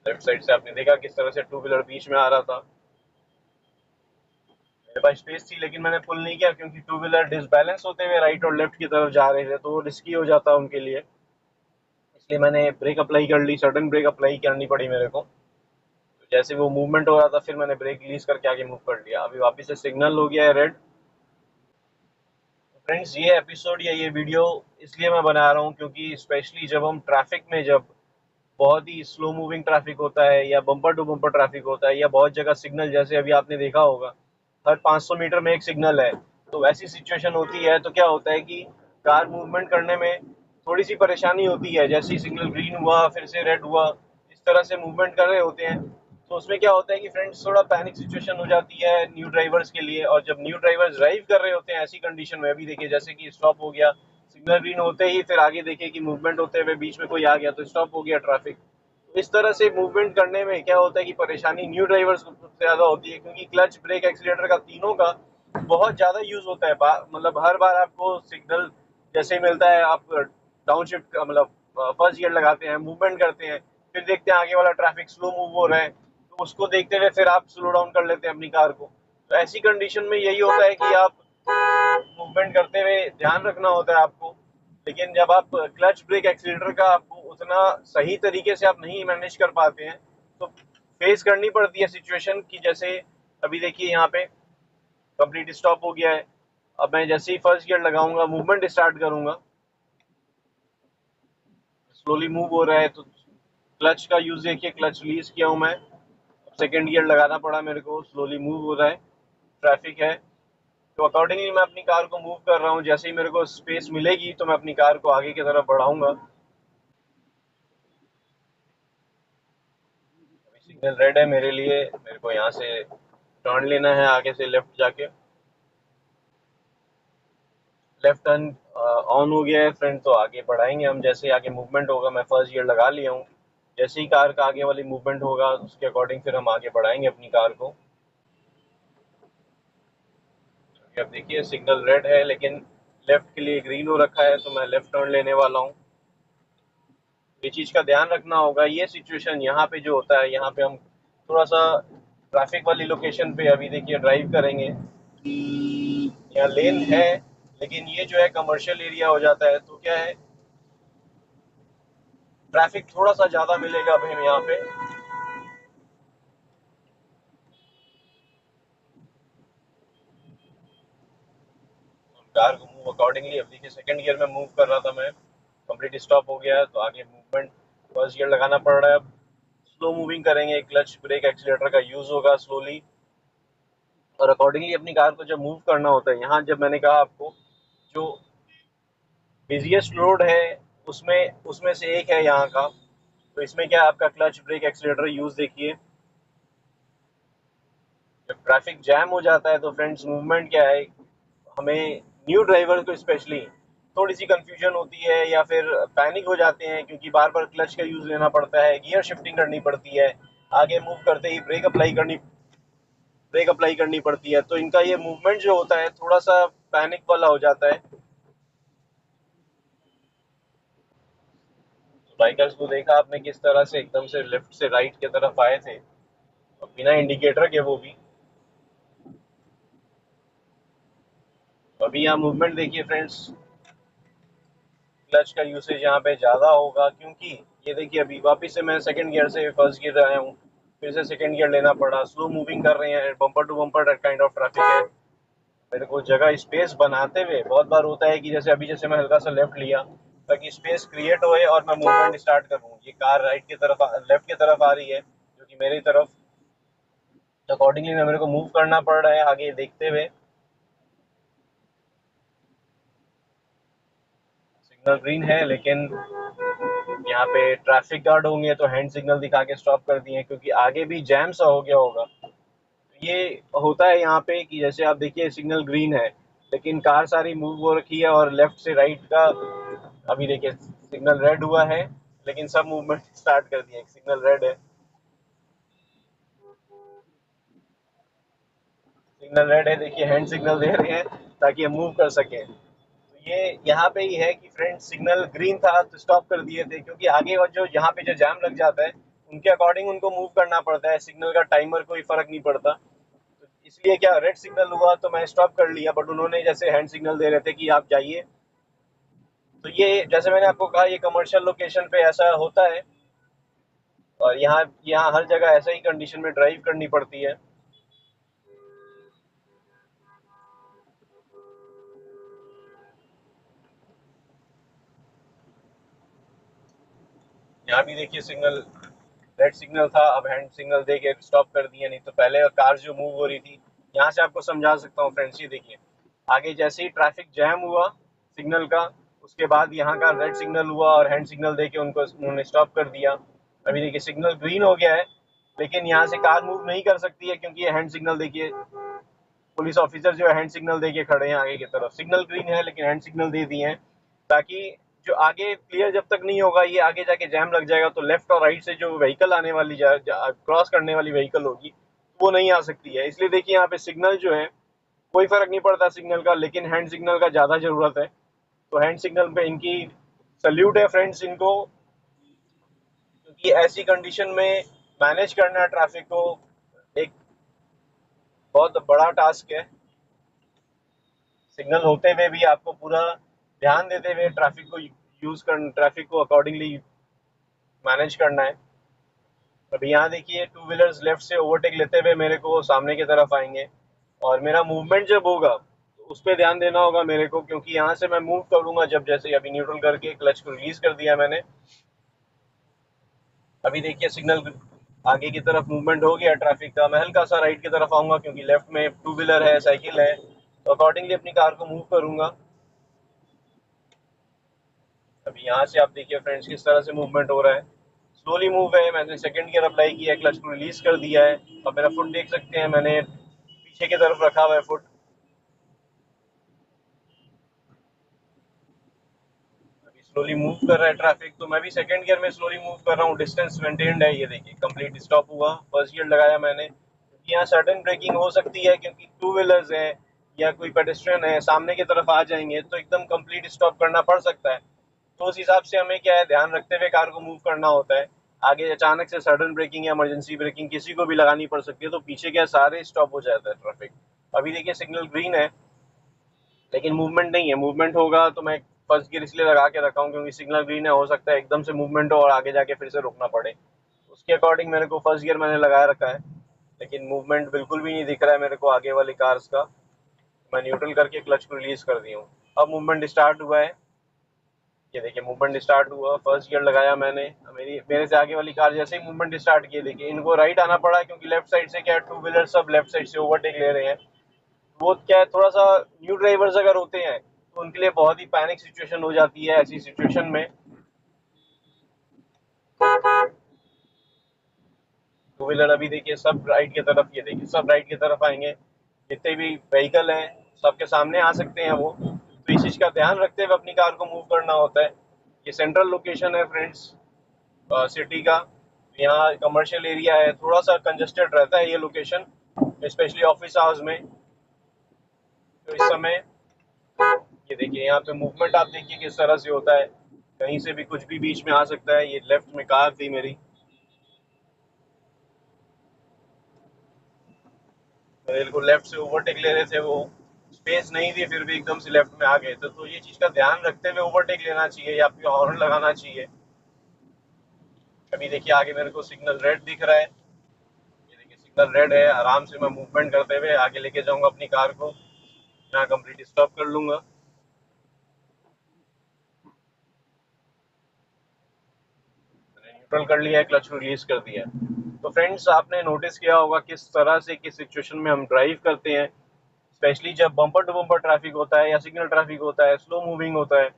Left side से आपने देखा किस तरह से टू व्हीलर बीच में आ रहा था। मेरे पास स्पेस थी लेकिन मैंने पुल नहीं किया क्योंकि टू व्हीलर डिसबैलेंस होते हुए राइट और लेफ्ट की तरफ जा रहे थे तो वो रिस्की हो जाता उनके लिए। इसलिए मैंने ब्रेक अप्लाई कर ली, सडन ब्रेक अप्लाई करनी पड़ी मेरे को। तो जैसे वो मूवमेंट हो रहा था फिर मैंने ब्रेक रिलीज करके आगे मूव कर लिया। अभी वापस से सिग्नल हो गया है रेड। फ्रेंड्स ये एपिसोड या ये वीडियो इसलिए मैं बना रहा हूँ क्योंकि स्पेशली जब हम ट्रैफिक में, जब बहुत ही स्लो मूविंग ट्रैफिक होता है या बम्पर टू बम्पर ट्रैफिक होता है या बहुत जगह सिग्नल, जैसे अभी आपने देखा होगा हर 500 मीटर में एक सिग्नल है, तो ऐसी सिचुएशन होती है तो क्या होता है कि कार मूवमेंट करने में थोड़ी सी परेशानी होती है। जैसे ही सिग्नल ग्रीन हुआ फिर से रेड हुआ, इस तरह से मूवमेंट कर रहे होते हैं तो उसमें क्या होता है कि फ्रेंड्स थोड़ा पैनिक सिचुएशन हो जाती है न्यू ड्राइवर्स के लिए। और जब न्यू ड्राइवर्स ड्राइव कर रहे होते हैं ऐसी कंडीशन में, अभी देखिए जैसे कि स्टॉप हो गया सिग्नल ग्रीन होते ही, फिर आगे देखिए कि मूवमेंट होते हुए बीच में कोई आ गया तो स्टॉप हो गया ट्रैफिक। तो इस तरह से मूवमेंट करने में क्या होता है कि परेशानी न्यू ड्राइवर्स को सबसे ज्यादा होती है क्योंकि क्लच ब्रेक एक्सीलेटर का तीनों का बहुत ज्यादा यूज होता है। मतलब हर बार आपको सिग्नल जैसे ही मिलता है आप डाउन शिफ्ट मतलब फर्स्ट गियर लगाते हैं, मूवमेंट करते हैं, फिर देखते हैं आगे वाला ट्रैफिक स्लो मूव हो रहा है तो उसको देखते हुए फिर आप स्लो डाउन कर लेते हैं अपनी कार को। तो ऐसी कंडीशन में यही होता है कि आप मूवमेंट करते हुए ध्यान रखना होता है आपको। लेकिन जब आप क्लच ब्रेक एक्सीलेटर का आपको उतना सही तरीके से आप नहीं मैनेज कर पाते हैं तो फेस करनी पड़ती है सिचुएशन की। जैसे अभी देखिए यहाँ पे कंप्लीट स्टॉप हो गया है। अब मैं जैसे ही फर्स्ट गियर लगाऊंगा मूवमेंट स्टार्ट करूंगा, स्लोली मूव हो रहा है तो क्लच का यूज देखिए, क्लच रिलीज किया हूं मैं, सेकंड गियर लगाना पड़ा मेरे को, स्लोली मूव हो रहा है, ट्रैफिक है तो अकॉर्डिंगली मैं अपनी कार को मूव कर रहा हूँ। जैसे ही मेरे को स्पेस मिलेगी तो मैं अपनी कार को आगे की तरफ बढ़ाऊंगा। अभी सिग्नल रेड है मेरे लिए, मेरे को यहाँ से टर्न लेना है आगे से लेफ्ट जाके। लेफ्ट टर्न ऑन हो गया है फ्रेंड, तो आगे बढ़ाएंगे हम। जैसे आगे मूवमेंट होगा, मैं फर्स्ट गियर लगा लिया हूँ, जैसे ही कार का आगे वाली मूवमेंट होगा उसके अकॉर्डिंग फिर हम आगे बढ़ाएंगे अपनी कार को। अब देखिए सिग्नल रेड है लेकिन लेफ्ट के लिए ग्रीन हो रखा है तो मैं लेफ्ट टर्न लेने वाला हूँ। ये चीज का ध्यान रखना होगा। ये सिचुएशन यहाँ पे जो होता है, यहाँ पे हम थोड़ा सा ट्रैफिक वाली लोकेशन पे अभी देखिए ड्राइव करेंगे, यहाँ लेन है लेकिन ये जो है कमर्शियल एरिया हो जाता है तो क्या है ट्रैफिक थोड़ा सा ज्यादा मिलेगा अभी हमें यहाँ पे। कार को मूव अकॉर्डिंगली, अब देखिए सेकंड गियर में मूव कर रहा था मैं, कंप्लीट स्टॉप हो गया है तो आगे मूवमेंट फर्स्ट गियर लगाना पड़ रहा है। अब स्लो मूविंग करेंगे, क्लच ब्रेक एक्सीलेटर का यूज होगा स्लोली और अकॉर्डिंगली अपनी कार को जब मूव करना होता है। यहाँ जब मैंने कहा आपको जो बिजिएस्ट रोड है उसमें उसमें से एक है यहाँ का, तो इसमें क्या है आपका क्लच ब्रेक एक्सीलेटर यूज देखिए। जब ट्रैफिक जैम हो जाता है तो फ्रेंड्स मूवमेंट क्या है, हमें न्यू ड्राइवर को स्पेशली थोड़ी सी कंफ्यूजन होती है या फिर पैनिक हो जाते हैं क्योंकि बार बार क्लच का यूज लेना पड़ता है, गियर शिफ्टिंग करनी पड़ती है, आगे मूव करते ही ब्रेक अप्लाई करनी पड़ती है, तो इनका ये मूवमेंट जो होता है थोड़ा सा पैनिक वाला हो जाता है। तो बाइकर्स को देखा आपने किस तरह से एकदम से लेफ्ट से राइट की तरफ आए थे और बिना इंडिकेटर के वो भी। अभी यहाँ मूवमेंट देखिए फ्रेंड्स, क्लच का यूसेज यहाँ पे ज़्यादा होगा क्योंकि ये देखिए अभी वापस से मैं सेकंड गियर से फर्स्ट गियर आया हूँ, फिर से सेकंड गियर लेना पड़ा, स्लो मूविंग कर रहे हैं, bumper to bumper kind of traffic है। मेरे को जगह स्पेस बनाते हुए बहुत बार होता है कि जैसे अभी जैसे मैं हल्का सा लेफ्ट लिया ताकि स्पेस क्रिएट होए और मैं मूवमेंट स्टार्ट करूँ। ये कार राइट की तरफ लेफ्ट की तरफ आ रही है जो कि मेरी तरफ, तो अकॉर्डिंगली मेरे को मूव करना पड़ रहा है आगे देखते हुए। सिग्नल ग्रीन है लेकिन यहाँ पे ट्रैफिक गार्ड होंगे तो हैंड सिग्नल दिखा के स्टॉप कर दिए क्योंकि आगे भी जैम सा हो गया होगा। ये होता है यहाँ पे कि जैसे आप देखिए सिग्नल ग्रीन है लेकिन कार सारी मूव हो रखी है और लेफ्ट से राइट का अभी देखिए सिग्नल रेड हुआ है लेकिन सब मूवमेंट स्टार्ट कर दिए, सिग्नल रेड है, सिग्नल रेड है, देखिए हैंड सिग्नल दे रहे हैं ताकि हम मूव कर सकें। तो ये यहाँ पे ही है कि फ्रेंड सिग्नल ग्रीन था तो स्टॉप कर दिए थे क्योंकि आगे और जो यहाँ पे जो जाम लग जाता है उनके अकॉर्डिंग उनको मूव करना पड़ता है, सिग्नल का टाइमर कोई फर्क नहीं पड़ता। तो इसलिए क्या रेड सिग्नल हुआ तो मैं स्टॉप कर लिया, बट उन्होंने जैसे हैंड सिग्नल दे रहे थे कि आप जाइए। तो ये जैसे मैंने आपको कहा, ये कमर्शियल लोकेशन पे ऐसा होता है, और यहाँ यहाँ हर जगह ऐसा ही कंडीशन में ड्राइव करनी पड़ती है। यहाँ भी देखिए सिग्नल, रेड सिग्नल था, अब हैंड सिग्नल दे के स्टॉप कर दिया। नहीं तो पहले कार जो मूव हो रही थी, यहाँ से आपको समझा सकता हूँ फ्रेंड्स, ये देखिए आगे जैसे ही ट्रैफिक जैम हुआ सिग्नल का, उसके बाद यहाँ का रेड सिग्नल हुआ और हैंड सिग्नल दे के उनको उन्होंने स्टॉप कर दिया। अभी देखिए सिग्नल ग्रीन हो गया है, लेकिन यहाँ से कार मूव नहीं कर सकती है, क्योंकि ये हैंड सिग्नल देखिए, पुलिस ऑफिसर जो है हैंड सिग्नल दे के खड़े हैं आगे की तरफ। सिग्नल ग्रीन है लेकिन हैंड सिग्नल दे दिए हैं, ताकि जो आगे क्लियर जब तक नहीं होगा, ये आगे जाके जैम लग जाएगा, तो लेफ्ट और राइट से जो व्हीकल आने वाली क्रॉस करने वाली व्हीकल होगी वो नहीं आ सकती है। इसलिए देखिए यहाँ पे सिग्नल जो है कोई फर्क नहीं पड़ता सिग्नल का, लेकिन हैंड सिग्नल का ज़्यादा ज़रूरत है। तो हैंड सिग्नल पे इनकी सल्यूट है फ्रेंड्स इनको, क्योंकि ऐसी कंडीशन में मैनेज करना ट्रैफिक को एक बहुत बड़ा टास्क है। सिग्नल होते हुए भी आपको पूरा ध्यान देते हुए ट्रैफिक को अकॉर्डिंगली मैनेज करना है। अभी यहाँ देखिए टू व्हीलर्स लेफ्ट से ओवरटेक लेते हुए मेरे को सामने की तरफ आएंगे, और मेरा मूवमेंट जब होगा तो उस पर ध्यान देना होगा मेरे को, क्योंकि यहाँ से मैं मूव करूंगा जब, जैसे अभी न्यूट्रल करके क्लच को रिलीज कर दिया मैंने। अभी देखिए सिग्नल आगे की तरफ मूवमेंट हो गया ट्रैफिक का, मैं हल्का सा राइट की तरफ आऊंगा क्योंकि लेफ्ट में टू व्हीलर है, साइकिल है, तो अकॉर्डिंगली अपनी कार को मूव करूंगा। अभी यहाँ से आप देखिए फ्रेंड्स किस तरह से मूवमेंट हो रहा है, स्लोली मूव है। मैंने सेकंड गियर अप्लाई किया है, क्लच को रिलीज कर दिया है, और मेरा फुट देख सकते हैं, मैंने पीछे की तरफ रखा हुआ है फुट। अभी स्लोली मूव कर रहा है ट्रैफिक, तो मैं भी सेकंड गियर में स्लोली मूव कर रहा हूँ, डिस्टेंस मेंटेन्ड है। ये देखिए कंप्लीट स्टॉप हुआ, फर्स्ट गियर लगाया मैंने, क्योंकि यहाँ सडन ब्रेकिंग हो सकती है, क्योंकि टू व्हीलर्स है या कोई पेडेस्ट्रियन है सामने की तरफ आ जाएंगे, तो एकदम कंप्लीट स्टॉप करना पड़ सकता है। तो उस हिसाब से हमें क्या है, ध्यान रखते हुए कार को मूव करना होता है। आगे अचानक से सडन ब्रेकिंग या इमरजेंसी ब्रेकिंग किसी को भी लगानी पड़ सकती है, तो पीछे क्या सारे स्टॉप हो जाता है ट्रैफिक। अभी देखिए सिग्नल ग्रीन है लेकिन मूवमेंट नहीं है, मूवमेंट होगा तो मैं फर्स्ट गियर इसलिए लगा के रखा हूँ क्योंकि सिग्नल ग्रीन है, हो सकता है एकदम से मूवमेंट हो और आगे जाके फिर से रुकना पड़े। उसके अकॉर्डिंग मेरे को फर्स्ट गियर मैंने लगाया रखा है, लेकिन मूवमेंट बिल्कुल भी नहीं दिख रहा है मेरे को आगे वाली कार्स का। मैं न्यूट्रल करके क्लच को रिलीज कर दी हूँ, अब मूवमेंट स्टार्ट हुआ है। ये देखिए मूवमेंट स्टार्ट हुआ, फर्स्ट गियर लगाया मैंने, मेरे से आगे वाली कार जैसे ही मूवमेंट स्टार्ट किए, देखिए इनको राइट आना पड़ा क्योंकि लेफ्ट साइड से क्या टू व्हीलर सब लेफ्ट साइड से ओवरटेक ले रहे हैं। वो क्या है, थोड़ा सा न्यू ड्राइवर्स अगर होते हैं तो उनके लिए बहुत ही पैनिक सिचुएशन हो जाती है ऐसी सिचुएशन में। टू व्हीलर अभी देखिए सब राइट की तरफ, ये देखिए सब राइट की तरफ आएंगे, जितने भी व्हीकल हैं सबके सामने आ सकते हैं वो, तो इस चीज़ का ध्यान रखते हुए अपनी कार को मूव करना होता है। ये सेंट्रल लोकेशन है फ्रेंड्स सिटी का, यहाँ कमर्शियल एरिया है, थोड़ा सा कंजस्टेड रहता है ये लोकेशन, स्पेशली ऑफिस आवर्स में। तो इस समय ये देखिए यहाँ पे मूवमेंट आप देखिए किस तरह से होता है, कहीं से भी कुछ भी बीच में आ सकता है। ये लेफ्ट में कार थी मेरी, मेरे को लेफ्ट से ओवरटेक ले रहे थे वो, स्पेस नहीं थी फिर भी एकदम से लेफ्ट में आ गए, तो ये चीज़ का ध्यान रखते हुए ओवरटेक लेना चाहिए या फिर हॉर्न लगाना चाहिए। अभी देखिए आगे मेरे को सिग्नल रेड दिख रहा है, ये देखिए सिग्नल रेड है, आराम से मैं मूवमेंट करते हुए आगे लेके जाऊंगा अपनी कार को, यहाँ कंप्लीट स्टॉप कर लूंगा। न्यूट्रल कर लिया है, क्लच को रिलीज कर दिया है। तो फ्रेंड्स आपने नोटिस किया होगा किस तरह से किस सिचुएशन में हम ड्राइव करते हैं, स्पेशली जब बम्पर टू बम्पर ट्रैफिक होता है या सिग्नल ट्रैफिक होता है, स्लो मूविंग होता है,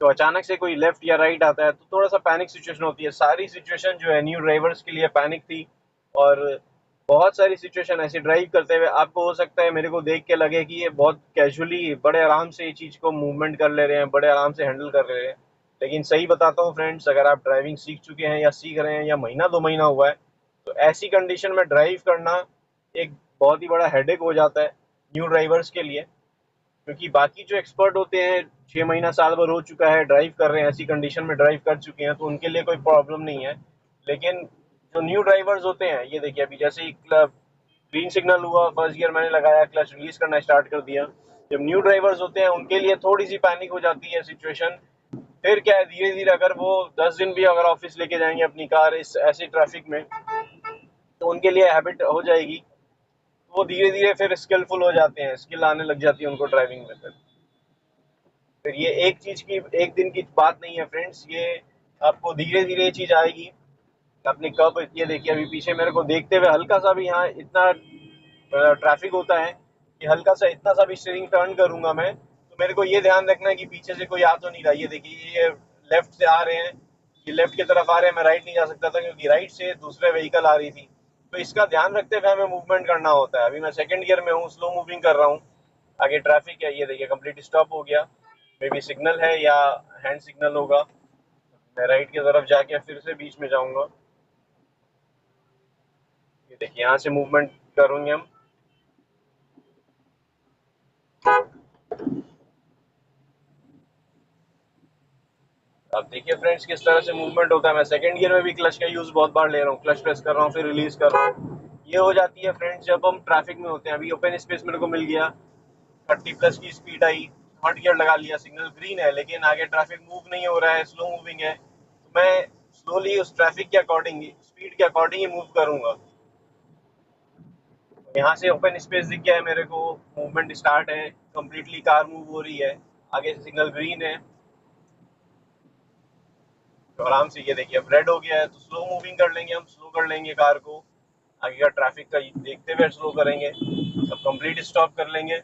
तो अचानक से कोई लेफ्ट या राइट आता है तो थोड़ा सा पैनिक सिचुएशन होती है। सारी सिचुएशन जो है न्यू ड्राइवर्स के लिए पैनिक थी, और बहुत सारी सिचुएशन ऐसी ड्राइव करते हुए आपको हो सकता है मेरे को देख के लगे कि ये बहुत कैजुअली बड़े आराम से ये चीज़ को मूवमेंट कर ले रहे हैं, बड़े आराम से हैंडल कर रहे हैं। लेकिन सही बताता हूँ फ्रेंड्स, अगर आप ड्राइविंग सीख चुके हैं या सीख रहे हैं या महीना दो महीना हुआ है, तो ऐसी कंडीशन में ड्राइव करना एक बहुत ही बड़ा हेडेक हो जाता है न्यू ड्राइवर्स के लिए। क्योंकि बाकी जो एक्सपर्ट होते हैं 6 महीना साल भर हो चुका है ड्राइव कर रहे हैं, ऐसी कंडीशन में ड्राइव कर चुके हैं, तो उनके लिए कोई प्रॉब्लम नहीं है। लेकिन जो न्यू ड्राइवर्स होते हैं, ये देखिए अभी जैसे ही ग्रीन सिग्नल हुआ, फर्स्ट गियर मैंने लगाया, क्लच रिलीज करना स्टार्ट कर दिया। जब न्यू ड्राइवर्स होते हैं उनके लिए थोड़ी सी पैनिक हो जाती है सिचुएशन। फिर क्या है, धीरे धीरे अगर वो 10 दिन भी अगर ऑफिस लेके जाएंगे अपनी कार इस ऐसी ट्रैफिक में, तो उनके लिए हैबिट हो जाएगी। तो वो धीरे धीरे फिर स्किलफुल हो जाते हैं, स्किल आने लग जाती है उनको ड्राइविंग में। फिर ये एक चीज की, एक दिन की बात नहीं है फ्रेंड्स, ये आपको धीरे धीरे ये चीज आएगी। अपनी कब, ये देखिए अभी पीछे मेरे को देखते हुए हल्का सा भी यहाँ इतना ट्रैफिक होता है कि हल्का सा इतना सा भी स्टीयरिंग टर्न करूंगा मैं, तो मेरे को ये ध्यान रखना है कि पीछे से कोई आ तो नहीं रहा। ये देखिए ये लेफ्ट से आ रहे हैं, ये लेफ्ट की तरफ आ रहे हैं, मैं राइट नहीं जा सकता था क्योंकि राइट से दूसरे व्हीकल आ रही थी। तो इसका ध्यान रखते हुए हमें मूवमेंट करना होता है। अभी मैं सेकंड गियर में हूँ, स्लो मूविंग कर रहा हूँ, आगे ट्रैफिक है, ये देखिए कंप्लीट स्टॉप हो गया। मे बी सिग्नल है या हैंड सिग्नल होगा। मैं राइट की तरफ जाके फिर से बीच में जाऊंगा। ये देखिए यहाँ से मूवमेंट करेंगे हम। अब देखिए फ्रेंड्स किस तरह से मूवमेंट होता है। मैं सेकंड गियर में भी क्लच का यूज बहुत बार ले रहा हूँ, क्लच प्रेस कर रहा हूँ फिर रिलीज कर रहा हूँ। ये हो जाती है फ्रेंड्स जब हम ट्रैफिक में होते हैं। अभी ओपन स्पेस मेरे को मिल गया, 30+ की स्पीड आई, थर्ड गियर लगा लिया, सिग्नल ग्रीन है लेकिन आगे ट्रैफिक मूव नहीं हो रहा है, स्लो मूविंग है, तो मैं स्लोली उस ट्रैफिक के अकॉर्डिंग, स्पीड के अकॉर्डिंग ही मूव करूंगा। यहाँ से ओपन स्पेस दिख गया है मेरे को, मूवमेंट स्टार्ट है, कंप्लीटली कार मूव हो रही है, आगे से सिग्नल ग्रीन है, तो आराम से ये देखिए अब रेड हो गया है, तो स्लो मूविंग कर लेंगे हम, स्लो कर लेंगे कार को, आगे का ट्रैफिक का देखते हुए स्लो करेंगे। अब कंप्लीट स्टॉप कर लेंगे,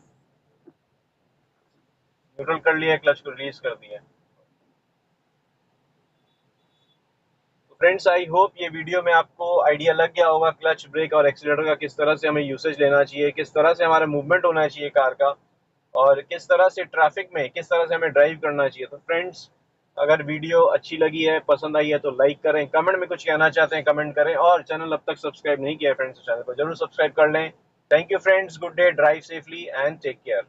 न्यूट्रल कर लिया, क्लच को रिलीज कर दिया। तो फ्रेंड्स आई होप ये वीडियो में आपको आइडिया लग गया होगा क्लच, ब्रेक और एक्सीलेटर का किस तरह से हमें यूसेज लेना चाहिए, किस तरह से हमारा मूवमेंट होना चाहिए कार का, और किस तरह से ट्रैफिक में किस तरह से हमें ड्राइव करना चाहिए। तो फ्रेंड्स अगर वीडियो अच्छी लगी है, पसंद आई है, तो लाइक करें, कमेंट में कुछ कहना चाहते हैं कमेंट करें, और चैनल अब तक सब्सक्राइब नहीं किया है फ्रेंड्स तो चैनल को जरूर सब्सक्राइब कर लें। Thank you friends, good day, drive safely and take care.